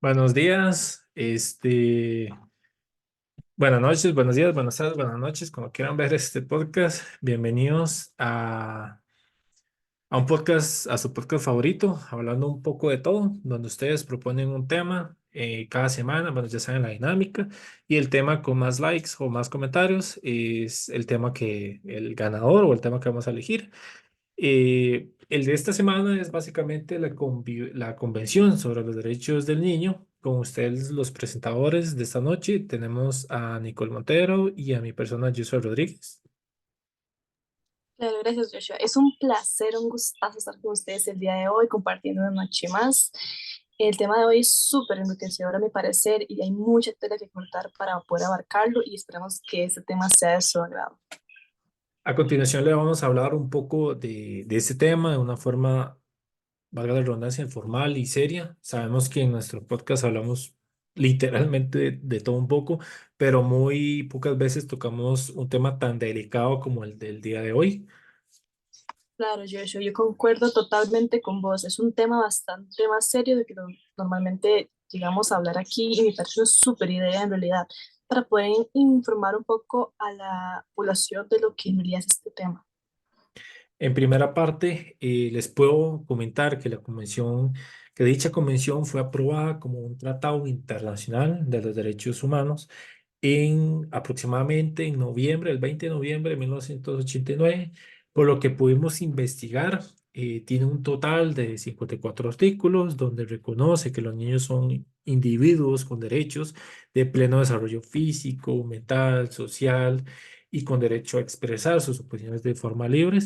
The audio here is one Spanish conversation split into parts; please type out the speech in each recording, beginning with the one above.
Buenos días, buenas noches, buenos días, buenas tardes, buenas noches, como quieran ver este podcast. Bienvenidos a un podcast, a su podcast favorito, hablando un poco de todo, donde ustedes proponen un tema cada semana, bueno, ya saben la dinámica, y el tema con más likes o más comentarios es el tema que el ganador o el tema que vamos a elegir. El de esta semana es básicamente la Convención sobre los Derechos del Niño. Con ustedes, los presentadores de esta noche, tenemos a Nicole Montero y a mi persona, Joshua Rodríguez. Claro, gracias, Joshua. Es un placer, un gustazo estar con ustedes el día de hoy, compartiendo una noche más. El tema de hoy es súper enriquecedor a mi parecer y hay mucha tela que cortar para poder abarcarlo y esperamos que este tema sea de su agrado. A continuación, le vamos a hablar un poco de este tema de una forma, valga la redundancia, formal y seria. Sabemos que en nuestro podcast hablamos literalmente de todo un poco, pero muy pocas veces tocamos un tema tan delicado como el del día de hoy. Claro, Joshua, yo concuerdo totalmente con vos. Es un tema bastante más serio de que lo normalmente llegamos a hablar aquí y me parece una súper idea en realidad para poder informar un poco a la población de lo que en realidad es este tema. En primera parte, les puedo comentar que que dicha convención fue aprobada como un tratado internacional de los derechos humanos en aproximadamente en noviembre, el 20 de noviembre de 1989, por lo que pudimos investigar. Tiene un total de 54 artículos donde reconoce que los niños son individuos con derechos de pleno desarrollo físico, mental, social y con derecho a expresar sus opiniones de forma libre,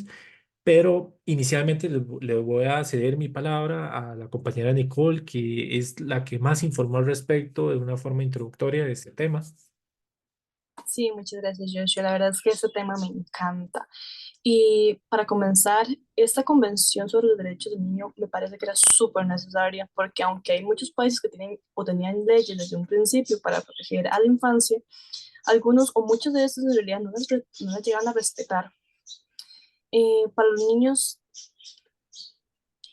pero inicialmente le voy a ceder mi palabra a la compañera Nicole, que es la que más informó al respecto de una forma introductoria de este tema. Sí, muchas gracias, Joshua. La verdad es que este tema me encanta. Y para comenzar, esta convención sobre los derechos del niño me parece que era súper necesaria porque aunque hay muchos países que tienen o tenían leyes desde un principio para proteger a la infancia, algunos o muchos de estos en realidad no las llegan a respetar. Para los niños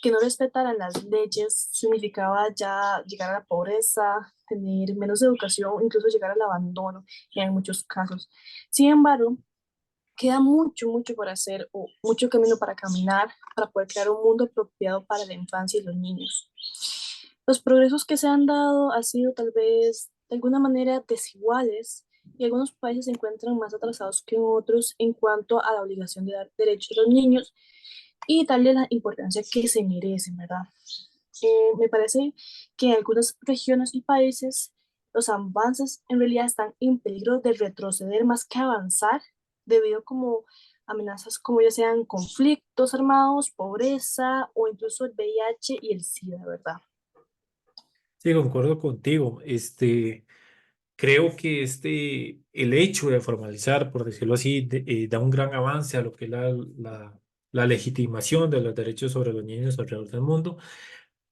que no respetaran las leyes significaba ya llegar a la pobreza, tener menos educación, incluso llegar al abandono en muchos casos. Sin embargo, queda mucho por hacer o mucho camino para caminar para poder crear un mundo apropiado para la infancia y los niños. Los progresos que se han dado han sido tal vez de alguna manera desiguales y algunos países se encuentran más atrasados que otros en cuanto a la obligación de dar derechos a los niños y darle la importancia que se merecen, ¿verdad? Me parece que en algunas regiones y países los avances en realidad están en peligro de retroceder más que avanzar debido como amenazas como ya sean conflictos armados, pobreza o incluso el VIH y el SIDA, ¿verdad? Sí, concuerdo contigo. Creo que el hecho de formalizar, por decirlo así, da un gran avance a lo que es la legitimación de los derechos sobre los niños alrededor del mundo.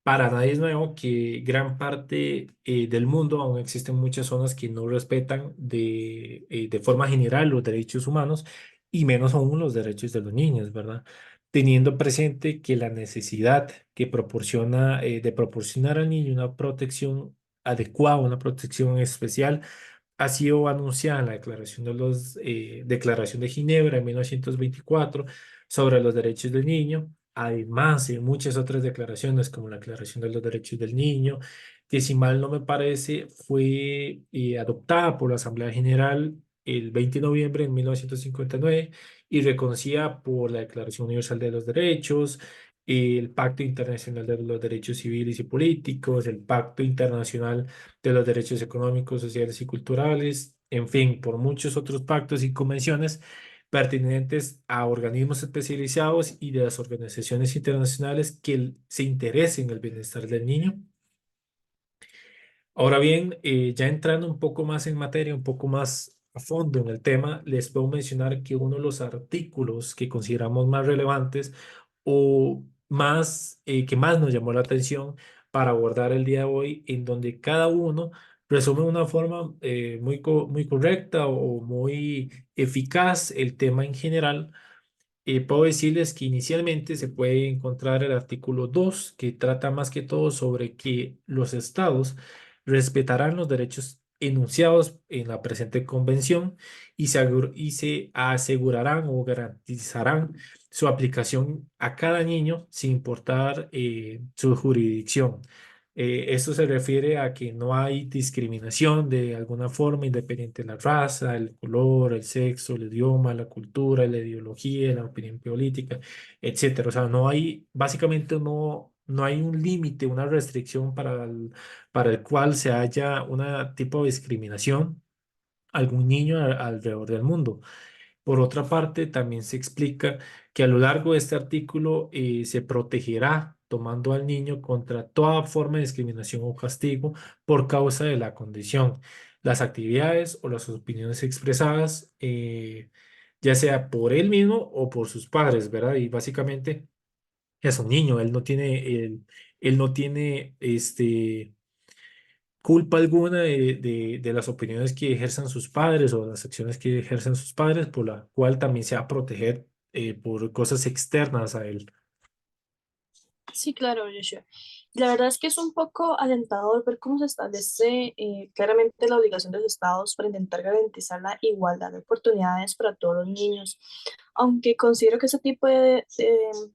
Para nadie es nuevo que gran parte del mundo aún existen muchas zonas que no respetan de forma general los derechos humanos y menos aún los derechos de los niños, ¿verdad? Teniendo presente que la necesidad de proporcionar al niño una protección adecuada, una protección especial, ha sido anunciada en la Declaración de Ginebra en 1924 sobre los derechos del niño, además de muchas otras declaraciones como la Declaración de los Derechos del Niño, que si mal no me parece fue adoptada por la Asamblea General el 20 de noviembre de 1959 y reconocida por la Declaración Universal de los Derechos, el Pacto Internacional de los Derechos Civiles y Políticos, el Pacto Internacional de los derechos económicos, sociales y culturales, en fin, por muchos otros pactos y convenciones pertinentes a organismos especializados y de las organizaciones internacionales que se interesen en el bienestar del niño. Ahora bien, ya entrando un poco más en materia, un poco más a fondo en el tema, les puedo mencionar que uno de los artículos que consideramos más relevantes o que más nos llamó la atención para abordar el día de hoy, en donde cada uno resume de una forma muy correcta o muy eficaz el tema en general, puedo decirles que inicialmente se puede encontrar el artículo 2 que trata más que todo sobre que los estados respetarán los derechos enunciados en la presente convención y se asegurarán o garantizarán su aplicación a cada niño sin importar su jurisdicción. Esto se refiere a que no hay discriminación de alguna forma, independiente de la raza, el color, el sexo, el idioma, la cultura, la ideología, la opinión política, etcétera. O sea, no hay, básicamente no hay un límite, una restricción para el cual se haya una tipo de discriminación a algún niño alrededor del mundo. Por otra parte, también se explica que a lo largo de este artículo se protegerá tomando al niño contra toda forma de discriminación o castigo por causa de la condición, las actividades o las opiniones expresadas, ya sea por él mismo o por sus padres, ¿verdad? Y básicamente es un niño, él no tiene culpa alguna de las opiniones que ejerzan sus padres o las acciones que ejercen sus padres, por la cual también se va a proteger por cosas externas a él. Sí, claro, Joshua. Y la verdad es que es un poco alentador ver cómo se establece claramente la obligación de los estados para intentar garantizar la igualdad de oportunidades para todos los niños. Aunque considero que ese tipo de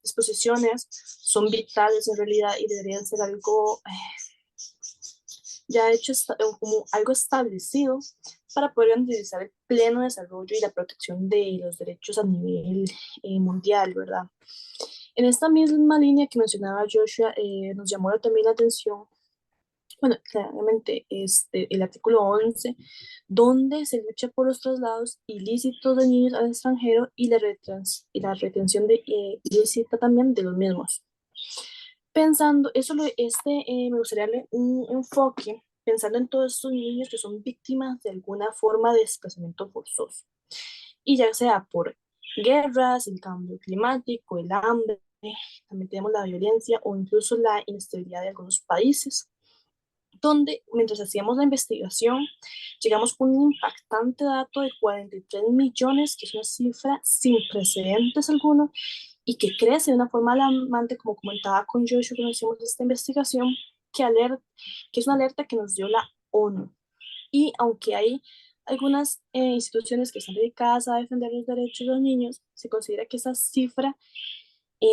disposiciones son vitales en realidad y deberían ser algo ya hecho, como algo establecido para poder garantizar el pleno desarrollo y la protección de los derechos a nivel mundial, ¿verdad? En esta misma línea que mencionaba Joshua, nos llamó también la atención, bueno, claramente el artículo 11 donde se lucha por los traslados ilícitos de niños al extranjero y y la retención ilícita también de los mismos. Pensando, me gustaría darle un enfoque pensando en todos estos niños que son víctimas de alguna forma de desplazamiento forzoso, y ya sea por guerras, el cambio climático, el hambre, también tenemos la violencia o incluso la inestabilidad de algunos países, donde mientras hacíamos la investigación llegamos con un impactante dato de 43 millones, que es una cifra sin precedentes alguno y que crece de una forma alarmante, como comentaba con Joshua cuando hicimos esta investigación, que es una alerta que nos dio la ONU. Y aunque hay algunas instituciones que están dedicadas a defender los derechos de los niños, se considera que esa cifra eh,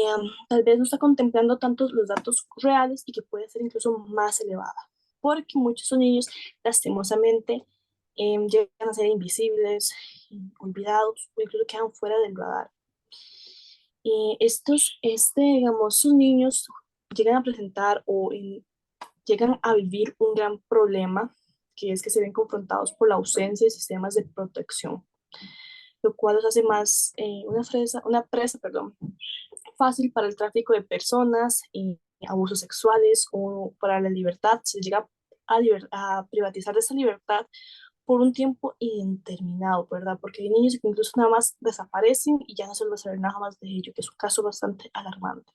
tal vez no está contemplando tanto los datos reales y que puede ser incluso más elevada, porque muchos de esos niños lastimosamente llegan a ser invisibles, olvidados o incluso quedan fuera del radar. Digamos, sus niños llegan a presentar llegan a vivir un gran problema, que es que se ven confrontados por la ausencia de sistemas de protección, lo cual los hace más una presa, perdón, fácil para el tráfico de personas y abusos sexuales o para la libertad. Se llega a privatizar esa libertad por un tiempo indeterminado, ¿verdad? Porque hay niños que incluso nada más desaparecen y ya no se les va a saber nada más de ello, que es un caso bastante alarmante.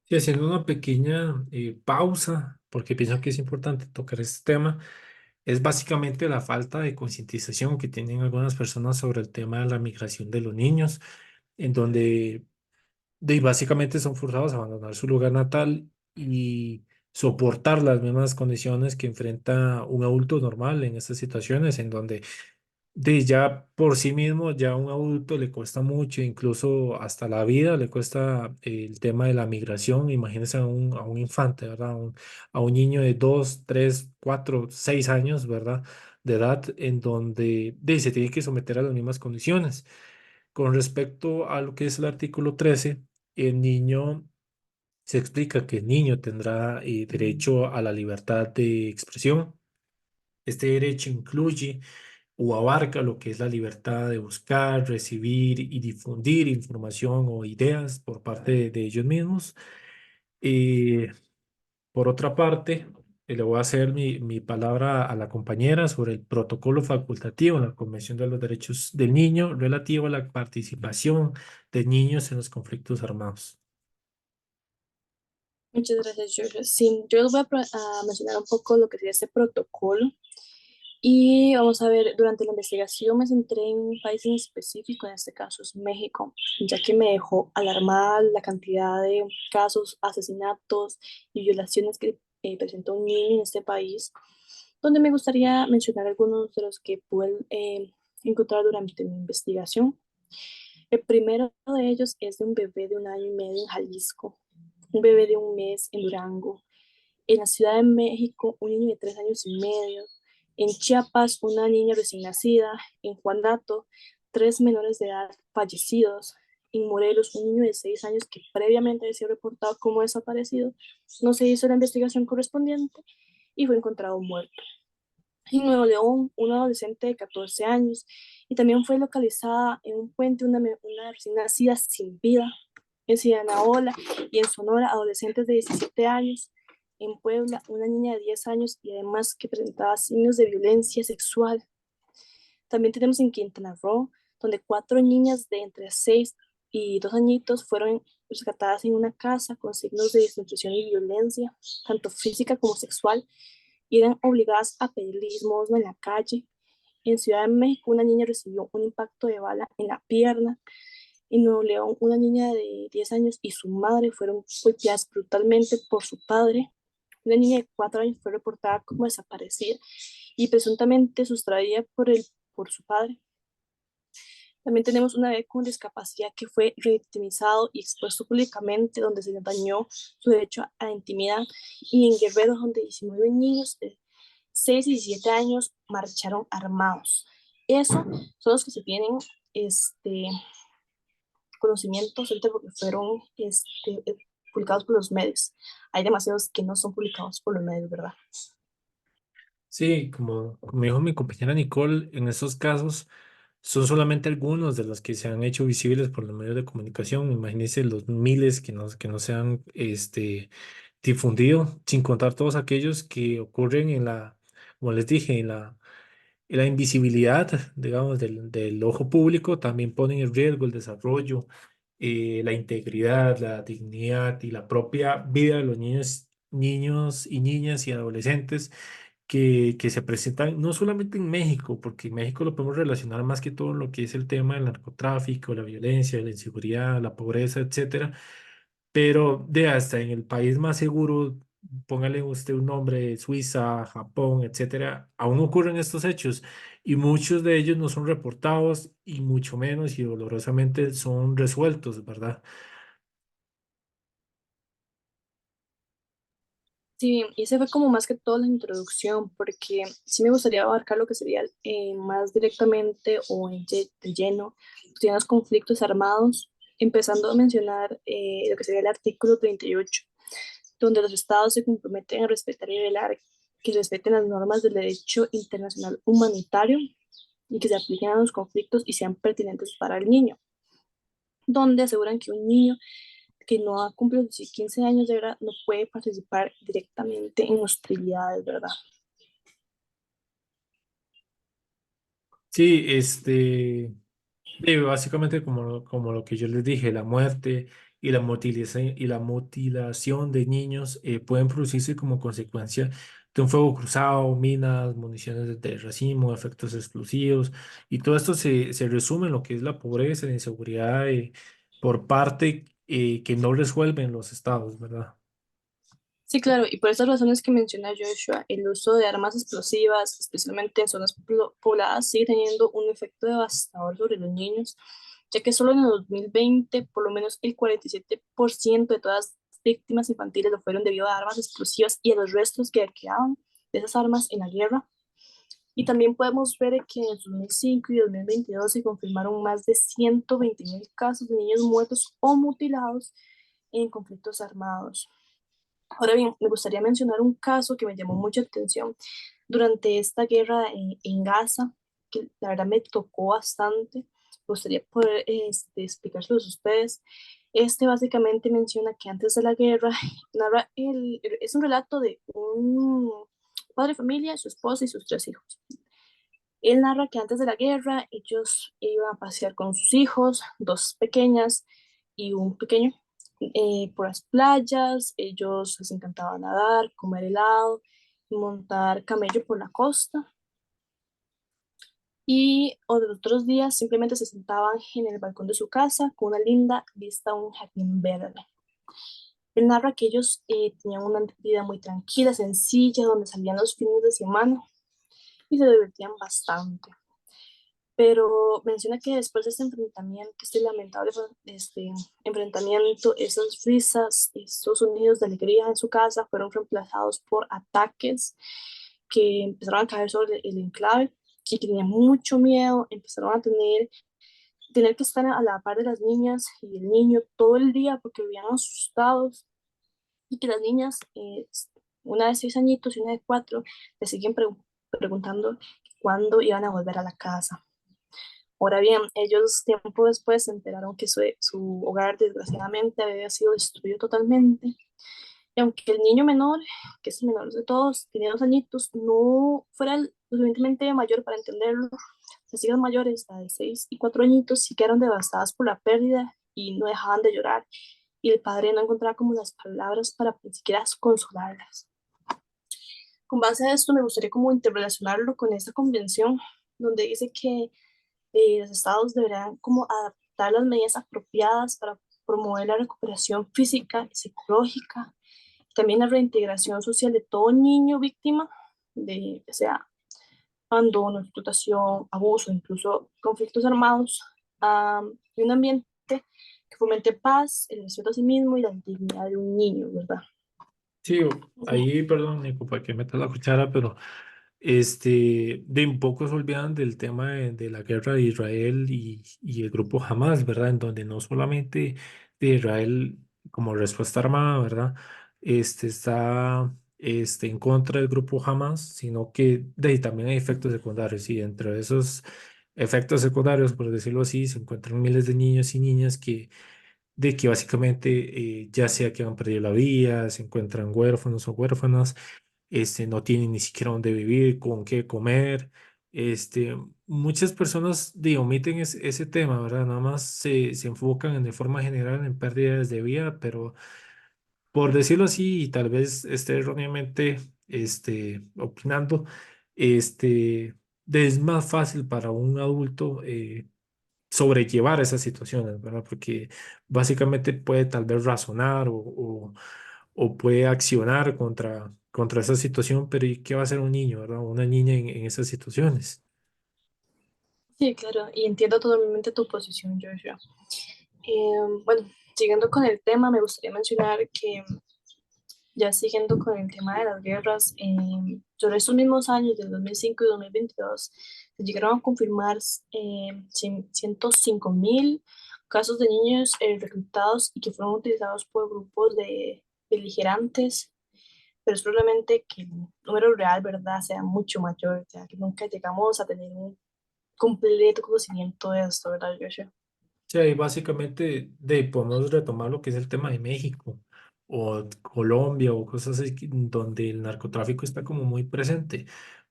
Y haciendo una pequeña pausa, porque pienso que es importante tocar este tema, es básicamente la falta de concientización que tienen algunas personas sobre el tema de la migración de los niños, en donde básicamente son forzados a abandonar su lugar natal y soportar las mismas condiciones que enfrenta un adulto normal en estas situaciones, en donde ya por sí mismo, ya a un adulto le cuesta mucho, incluso hasta la vida le cuesta el tema de la migración. Imagínense a un infante, ¿verdad? A un niño de 2, 3, 4, 6 años, ¿verdad? De edad, en donde se tiene que someter a las mismas condiciones. Con respecto a lo que es el artículo 13, el niño, se explica que el niño tendrá derecho a la libertad de expresión. Este derecho incluye o abarca lo que es la libertad de buscar, recibir y difundir información o ideas por parte de ellos mismos. Eh, por otra parte, le voy a hacer mi palabra a la compañera sobre el protocolo facultativo en la Convención de los Derechos del Niño relativo a la participación de niños en los conflictos armados. Muchas gracias, George. Sí, yo les voy a mencionar un poco lo que sería este protocolo. Y vamos a ver, durante la investigación me centré en un país en específico, en este caso es México, ya que me dejó alarmada la cantidad de casos, asesinatos y violaciones que presentó un niño en este país, donde me gustaría mencionar algunos de los que pude encontrar durante mi investigación. El primero de ellos es de un bebé de 1 año y medio en Jalisco, un bebé de 1 mes en Durango, en la Ciudad de México, un niño de 3 años y medio, en Chiapas, una niña recién nacida, en Juanato, 3 menores de edad fallecidos, en Morelos, un niño de 6 años que previamente había sido reportado como desaparecido, no se hizo la investigación correspondiente y fue encontrado muerto. En Nuevo León, una adolescente de 14 años y también fue localizada en un puente una recién nacida sin vida. En Ciudad y en Sonora, adolescentes de 17 años. En Puebla, una niña de 10 años y además que presentaba signos de violencia sexual. También tenemos en Quintana Roo, donde 4 niñas de entre 6 y 2 añitos fueron rescatadas en una casa con signos de desnutrición y violencia, tanto física como sexual, y eran obligadas a pedir limosna en la calle. En Ciudad de México, una niña recibió un impacto de bala en la pierna. En Nuevo León, una niña de 10 años y su madre fueron golpeadas brutalmente por su padre. Una niña de 4 años fue reportada como desaparecida y presuntamente sustraída por su padre. También tenemos una bebé con discapacidad que fue revictimizado y expuesto públicamente, donde se le dañó su derecho a la intimidad. Y en Guerrero, donde 19 niños de 6 y 17 años marcharon armados. Esos son los que se tienen este, conocimientos ahorita porque fueron publicados por los medios. Hay demasiados que no son publicados por los medios, ¿verdad? Sí, como dijo mi compañera Nicole, en estos casos son solamente algunos de los que se han hecho visibles por los medios de comunicación. Imagínense los miles que no se han difundido, sin contar todos aquellos que ocurren como les dije, en la invisibilidad, digamos, del ojo público, también ponen en riesgo el desarrollo, la integridad, la dignidad y la propia vida de los niños y niñas y adolescentes que se presentan no solamente en México, porque en México lo podemos relacionar más que todo en lo que es el tema del narcotráfico, la violencia, la inseguridad, la pobreza, etcétera, pero de hasta en el país más seguro, póngale usted un nombre, Suiza, Japón, etcétera, aún ocurren estos hechos y muchos de ellos no son reportados y mucho menos y dolorosamente son resueltos, ¿verdad? Sí, y ese fue como más que todo la introducción, porque sí me gustaría abarcar lo que sería más directamente o de lleno, serían los conflictos armados, empezando a mencionar lo que sería el artículo 38, donde los estados se comprometen a respetar y velar que respeten las normas del derecho internacional humanitario y que se apliquen a los conflictos y sean pertinentes para el niño, donde aseguran que un niño que no ha cumplido los 15 años de edad no puede participar directamente en hostilidades, ¿verdad? Sí, básicamente como lo que yo les dije, la muerte y la mutilación de niños pueden producirse como consecuencia de un fuego cruzado, minas, municiones de racimo, efectos explosivos, y todo esto se resume en lo que es la pobreza y la inseguridad por parte que no resuelven los estados, ¿verdad? Sí, claro, y por estas razones que menciona Joshua, el uso de armas explosivas, especialmente en zonas pobladas, sigue teniendo un efecto devastador sobre los niños, ya que solo en el 2020, por lo menos el 47% de todas las víctimas infantiles lo fueron debido a armas explosivas y a los restos que quedaban de esas armas en la guerra. Y también podemos ver que en 2005 y 2022 se confirmaron más de 120.000 casos de niños muertos o mutilados en conflictos armados. Ahora bien, me gustaría mencionar un caso que me llamó mucha atención durante esta guerra en Gaza, que la verdad me tocó bastante. Me gustaría poder explicárselos a ustedes. Este básicamente menciona que antes de la guerra, es un relato de un padre de familia, su esposa y sus 3 hijos. Él narra que antes de la guerra ellos iban a pasear con sus hijos, dos pequeñas y un pequeño, por las playas. Ellos les encantaba nadar, comer helado y montar camello por la costa. y otros días simplemente se sentaban en el balcón de su casa con una linda vista a un jardín verde. Él narra que ellos tenían una vida muy tranquila, sencilla, donde salían los fines de semana y se divertían bastante. Pero menciona que después de este enfrentamiento, este lamentable enfrentamiento, esas risas, esos sonidos de alegría en su casa fueron reemplazados por ataques que empezaron a caer sobre el enclave, que tenía mucho miedo, empezaron a tener que estar a la par de las niñas y el niño todo el día porque vivían asustados y que las niñas, una de 6 añitos y una de 4, le siguen preguntando cuándo iban a volver a la casa. Ahora bien, ellos tiempo después se enteraron que su hogar desgraciadamente había sido destruido totalmente. Y aunque el niño menor, que es el menor de todos, tenía 2 añitos, no fuera lo suficientemente mayor para entenderlo, las hijas mayores, la de 6 y 4 añitos, sí quedaron devastadas por la pérdida y no dejaban de llorar. Y el padre no encontraba como las palabras para ni siquiera consolarlas. Con base a esto, me gustaría como interrelacionarlo con esta convención, donde dice que los estados deberán como adaptar las medidas apropiadas para promover la recuperación física y psicológica, también la reintegración social de todo niño víctima de, ya sea abandono, explotación, abuso, incluso conflictos armados, y un ambiente que fomente paz, el respeto a sí mismo y la dignidad de un niño, ¿verdad? Sí, ahí, perdón, Nico, para que metas la cuchara, pero de un poco se olvidan del tema de la guerra de Israel y el grupo Hamas, ¿verdad? En donde no solamente de Israel como respuesta armada, ¿verdad? Está en contra del grupo Hamas, sino que de ahí también hay efectos secundarios y entre esos efectos secundarios, por decirlo así, se encuentran miles de niños y niñas que básicamente ya sea que han perdido la vida, se encuentran huérfanos o huérfanas, no tienen ni siquiera dónde vivir, con qué comer. Muchas personas omiten ese tema, ¿verdad? Nada más se enfocan de forma general en pérdidas de vida, pero por decirlo así, y tal vez esté erróneamente opinando, es más fácil para un adulto sobrellevar esas situaciones, ¿verdad? Porque básicamente puede tal vez razonar o puede accionar contra esa situación, pero ¿y qué va a hacer un niño, ¿verdad? Una niña en esas situaciones. Sí, claro, y entiendo totalmente tu posición, Joshua. Bueno, siguiendo con el tema, me gustaría mencionar que ya siguiendo con el tema de las guerras, sobre estos mismos años, del 2005 y 2022, se llegaron a confirmar 105.000 casos de niños reclutados y que fueron utilizados por grupos de beligerantes, pero es probablemente que el número real, ¿verdad?, sea mucho mayor, o sea, que nunca llegamos a tener un completo conocimiento de esto, ¿verdad, Joshua? Sí, ahí básicamente podemos retomar lo que es el tema de México o Colombia o cosas así donde el narcotráfico está como muy presente,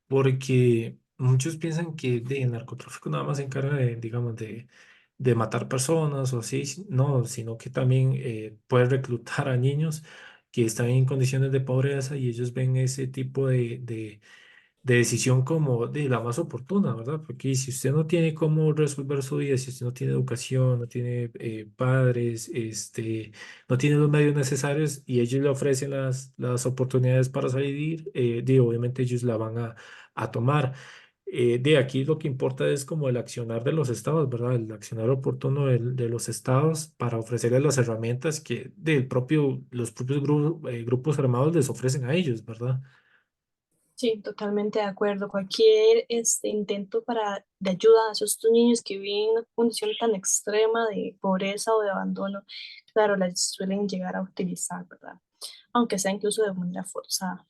porque muchos piensan que el narcotráfico nada más se encarga de, digamos, de matar personas o así, no, sino que también puede reclutar a niños que están en condiciones de pobreza y ellos ven ese tipo de decisión como de la más oportuna, ¿verdad? Porque si usted no tiene cómo resolver su vida, si usted no tiene educación, no tiene padres, no tiene los medios necesarios y ellos le ofrecen las oportunidades para salir, obviamente ellos la van a tomar. De aquí lo que importa es como el accionar de los estados, ¿verdad? El accionar oportuno de los estados para ofrecerles las herramientas que los propios grupos armados les ofrecen a ellos, ¿verdad? Sí, totalmente de acuerdo. Cualquier intento de ayuda a esos niños que viven en una condición tan extrema de pobreza o de abandono, claro, las suelen llegar a utilizar, ¿verdad? Aunque sea incluso de manera forzada.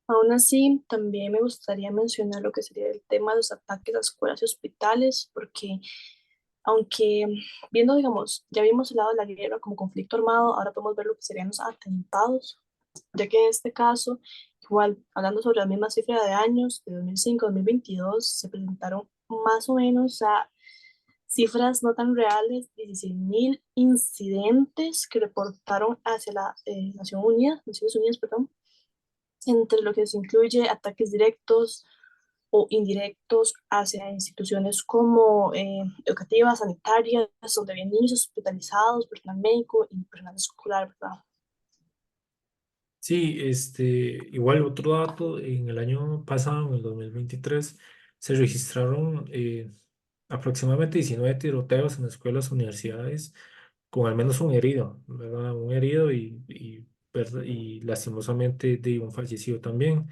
Aún así, también me gustaría mencionar lo que sería el tema de los ataques a escuelas y hospitales, porque aunque viendo, digamos, ya vimos el lado de la guerra como conflicto armado, ahora podemos ver lo que serían los atentados, ya que en este caso, igual, hablando sobre la misma cifra de años, de 2005 a 2022, se presentaron más o menos a cifras no tan reales, 16.000 incidentes que reportaron hacia la Naciones Unidas, perdón, entre lo que se incluye ataques directos, o indirectos hacia instituciones como educativas, sanitarias, donde había niños hospitalizados, personal médico y personal escolar, ¿verdad? Sí, igual otro dato, en el año pasado, en el 2023 se registraron aproximadamente 19 tiroteos en escuelas, universidades, con al menos un herido, ¿verdad? Un herido y lastimosamente de un fallecido también.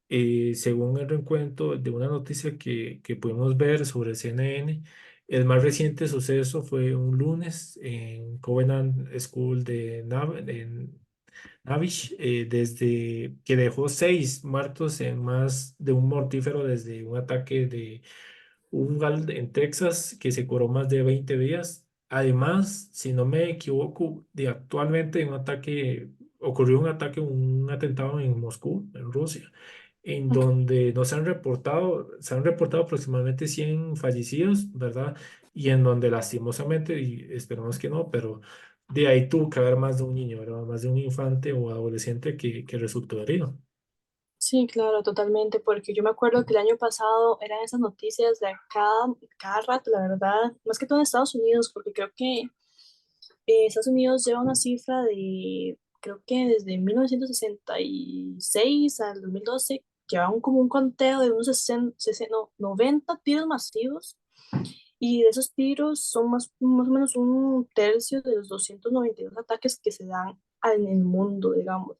Según el recuento de una noticia que pudimos ver sobre CNN, el más reciente suceso fue un lunes en Covenant School en Navish, desde que dejó 6 muertos en más de un mortífero desde un ataque de en Texas que se cobró más de 20 días. Además, si no me equivoco, actualmente ocurrió un atentado en Moscú, en Rusia, en Ok. donde no se han reportado aproximadamente 100 fallecidos, ¿verdad? Y en donde lastimosamente, y esperamos que no, pero de ahí tuvo que haber más de un niño, ¿verdad? Más de un infante o adolescente que resultó herido. Sí, claro, totalmente, porque yo me acuerdo que el año pasado eran esas noticias de cada rato, la verdad, más que todo en Estados Unidos, porque creo que Estados Unidos lleva una cifra de, creo que desde 1966 al 2012, llevaban como un conteo de unos 90 tiros masivos, y de esos tiros son más o menos un tercio de los 292 ataques que se dan en el mundo, digamos.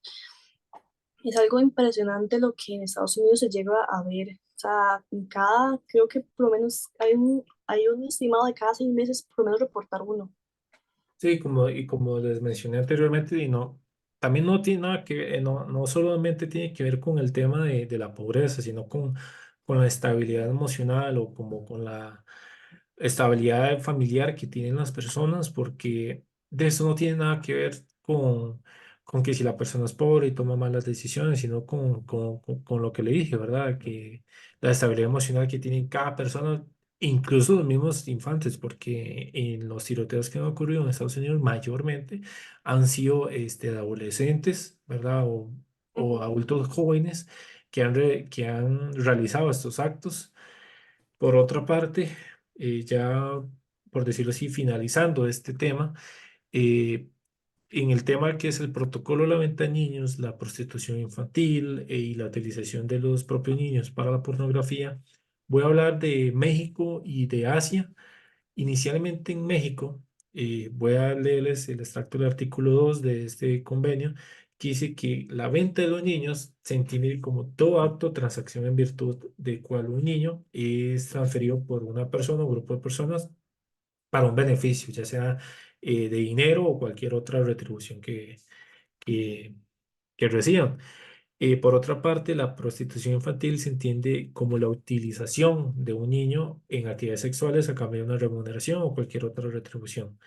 Es algo impresionante lo que en Estados Unidos se llega a ver. O sea, creo que por lo menos hay un estimado de cada 6 meses, por lo menos reportar uno. Sí, como les mencioné anteriormente, y no, también no tiene nada que ver, no solamente tiene que ver con el tema de la pobreza, sino con la estabilidad emocional o como con la estabilidad familiar que tienen las personas, porque de eso no tiene nada que ver con que si la persona es pobre y toma malas decisiones, sino con lo que le dije, ¿verdad? Que la estabilidad emocional que tiene cada persona, incluso los mismos infantes, porque en los tiroteos que han ocurrido en Estados Unidos mayormente han sido de adolescentes, ¿verdad? O Ujú. adultos jóvenes que han realizado estos actos. Por otra parte, ya por decirlo así, finalizando este tema, eh, en el tema que es el protocolo de la venta de niños, la prostitución infantil y la utilización de los propios niños para la pornografía, voy a hablar de México y de Asia. Inicialmente en México, voy a leerles el extracto del artículo 2 de este convenio, que dice que la venta de los niños se entiende como todo acto o transacción en virtud de cual un niño es transferido por una persona o grupo de personas para un beneficio, ya sea de dinero o cualquier otra retribución que, que reciban. Por otra parte, la prostitución infantil se entiende como la utilización de un niño en actividades sexuales a cambio de una remuneración o cualquier otra retribución.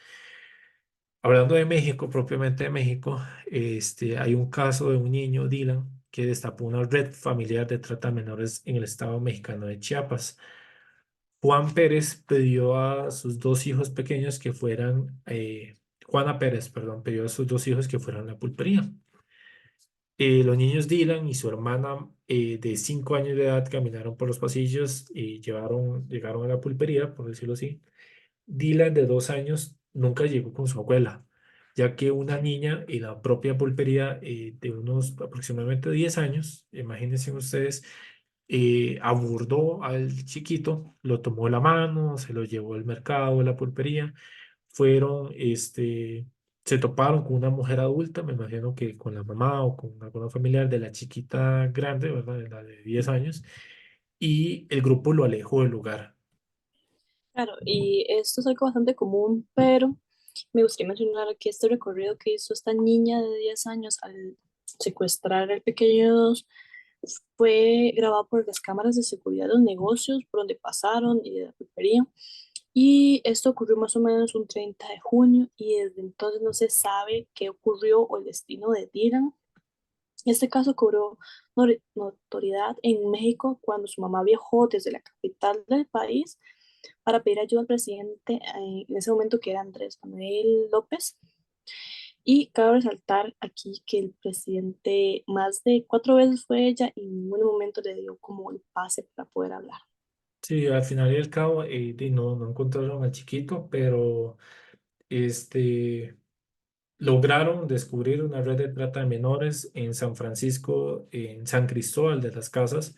Hablando de México, propiamente de México, hay un caso de un niño, Dylan, que destapó una red familiar de trata de menores en el estado mexicano de Chiapas. Juan Pérez pidió a sus dos hijos pequeños que fueran, Juana Pérez, perdón, pidió a sus dos hijos que fueran a la pulpería. Los niños Dylan y su hermana de 5 años de edad caminaron por los pasillos y llegaron a la pulpería, por decirlo así. Dylan de 2 años nunca llegó con su abuela, ya que una niña en la propia pulpería de unos aproximadamente 10 años, imagínense ustedes, abordó al chiquito, lo tomó de la mano, se lo llevó al mercado, a la pulpería, fueron, se toparon con una mujer adulta, me imagino que con la mamá o con alguna familiar de la chiquita grande, ¿verdad? De la de 10 años, y el grupo lo alejó del lugar. Claro, y esto es algo bastante común, pero me gustaría mencionar que este recorrido que hizo esta niña de 10 años al secuestrar al pequeño 2 fue grabado por las cámaras de seguridad de los negocios por donde pasaron y de la pulpería. Y esto ocurrió más o menos un 30 de junio y desde entonces no se sabe qué ocurrió o el destino de Dylan. Este caso cobró notoriedad en México cuando su mamá viajó desde la capital del país para pedir ayuda al presidente en ese momento que era Andrés Manuel López. Y cabe resaltar aquí que el presidente más de 4 veces fue ella y en ningún momento le dio como el pase para poder hablar. Sí, al final y al cabo, no encontraron al chiquito, pero este, lograron descubrir una red de trata de menores en San Francisco, en San Cristóbal de las Casas.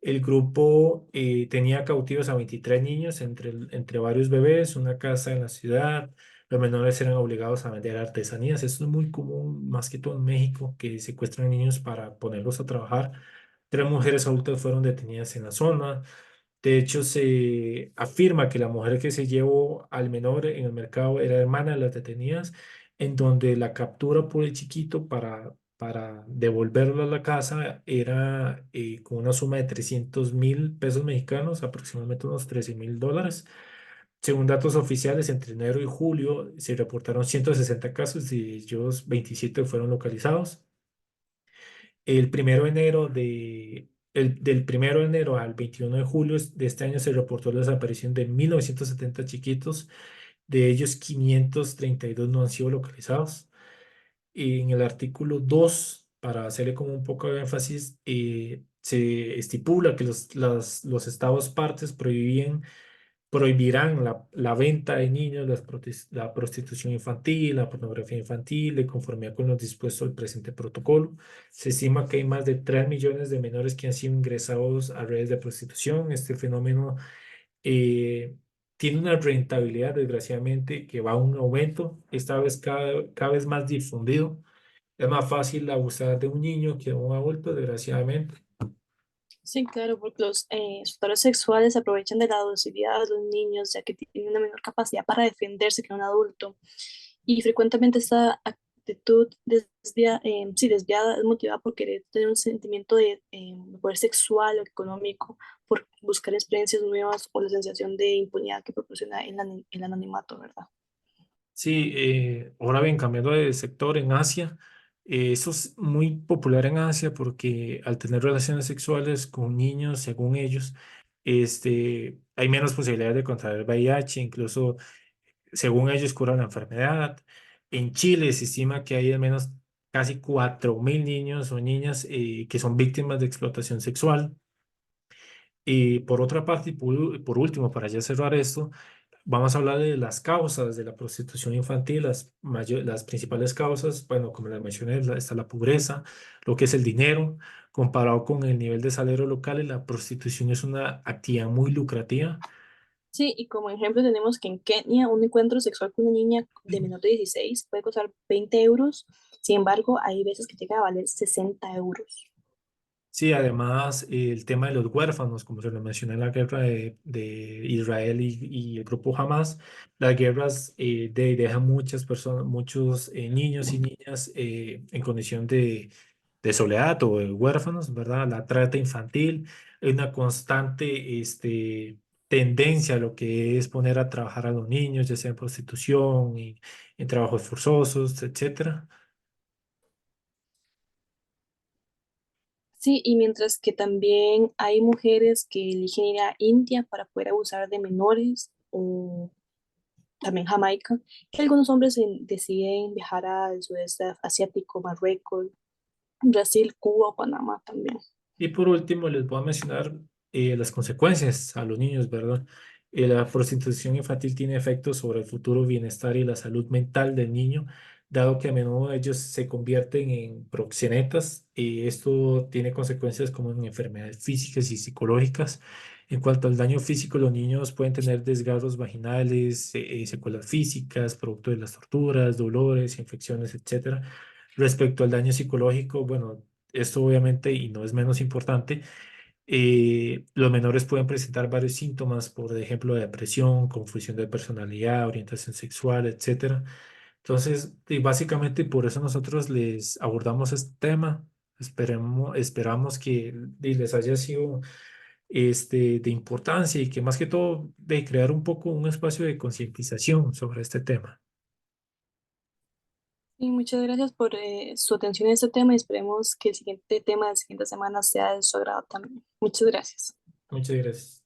El grupo tenía cautivos a 23 niños, entre varios bebés, una casa en la ciudad. Los menores eran obligados a vender artesanías. Esto es muy común, más que todo en México, que secuestran niños para ponerlos a trabajar. 3 mujeres adultas fueron detenidas en la zona. De hecho, se afirma que la mujer que se llevó al menor en el mercado era hermana de las detenidas, en donde la captura por el chiquito para devolverlo a la casa era con una suma de 300.000 pesos mexicanos, aproximadamente unos $13.000. Según datos oficiales, entre enero y julio se reportaron 160 casos y de ellos 27 fueron localizados. Del 1 de enero al 21 de julio de este año se reportó la desaparición de 1970 chiquitos, de ellos 532 no han sido localizados. En el artículo 2, para hacerle como un poco de énfasis, se estipula que los estados partes prohibirán la venta de niños, la prostitución infantil, la pornografía infantil, de conformidad con lo dispuesto al presente protocolo. Se estima que hay más de 3 millones de menores que han sido ingresados a redes de prostitución. Este fenómeno eh, tiene una rentabilidad, desgraciadamente, que va a un aumento, esta vez cada vez más difundido. Es más fácil abusar de un niño que de un adulto, desgraciadamente. Sí, claro, porque los explotadores sexuales se aprovechan de la docilidad de los niños, ya que tienen una menor capacidad para defenderse que un adulto. Y frecuentemente esta actitud sí, desviada es motivada por querer tener un sentimiento de poder sexual o económico, por buscar experiencias nuevas o la sensación de impunidad que proporciona el anonimato, ¿verdad? Sí, ahora bien, cambiando de sector en Asia, eso es muy popular en Asia porque al tener relaciones sexuales con niños, según ellos, hay menos posibilidades de contraer VIH, incluso según ellos curan la enfermedad. En Chile se estima que hay al menos casi 4.000 niños o niñas que son víctimas de explotación sexual. Y por otra parte, y por último, para ya cerrar esto, vamos a hablar de las causas de la prostitución infantil. Las principales causas, bueno, como les mencioné, está la pobreza, lo que es el dinero. Comparado con el nivel de salario local, la prostitución es una actividad muy lucrativa. Sí, y como ejemplo tenemos que en Kenia un encuentro sexual con una niña de menor de 16 puede costar 20 euros, sin embargo hay veces que llega a valer 60 euros. Sí, además el tema de los huérfanos, como se lo mencioné en la guerra de Israel y el grupo Hamas, las guerras dejan muchas personas, muchos niños y niñas en condición de soledad o de huérfanos, ¿verdad? La trata infantil es una constante tendencia a lo que es poner a trabajar a los niños, ya sea en prostitución y en trabajos forzosos, etcétera. Sí, y mientras que también hay mujeres que eligen ir a India para poder abusar de menores o también Jamaica, que algunos hombres deciden viajar al sudeste asiático, Marruecos, Brasil, Cuba o Panamá también. Y por último, les voy a mencionar las consecuencias a los niños, ¿verdad? La prostitución infantil tiene efectos sobre el futuro bienestar y la salud mental del niño, dado que a menudo ellos se convierten en proxenetas. Y esto tiene consecuencias como en enfermedades físicas y psicológicas. En cuanto al daño físico, los niños pueden tener desgarros vaginales, secuelas físicas, producto de las torturas, dolores, infecciones, etcétera. Respecto al daño psicológico, bueno, esto obviamente, y no es menos importante, los menores pueden presentar varios síntomas, por ejemplo, depresión, confusión de personalidad, orientación sexual, etcétera. Entonces, y básicamente por eso nosotros les abordamos este tema. Esperamos que les haya sido de importancia y que más que todo de crear un poco un espacio de concientización sobre este tema. Y muchas gracias por su atención en este tema y esperemos que el siguiente tema de la siguiente semana sea de su agrado también. Muchas gracias. Muchas gracias.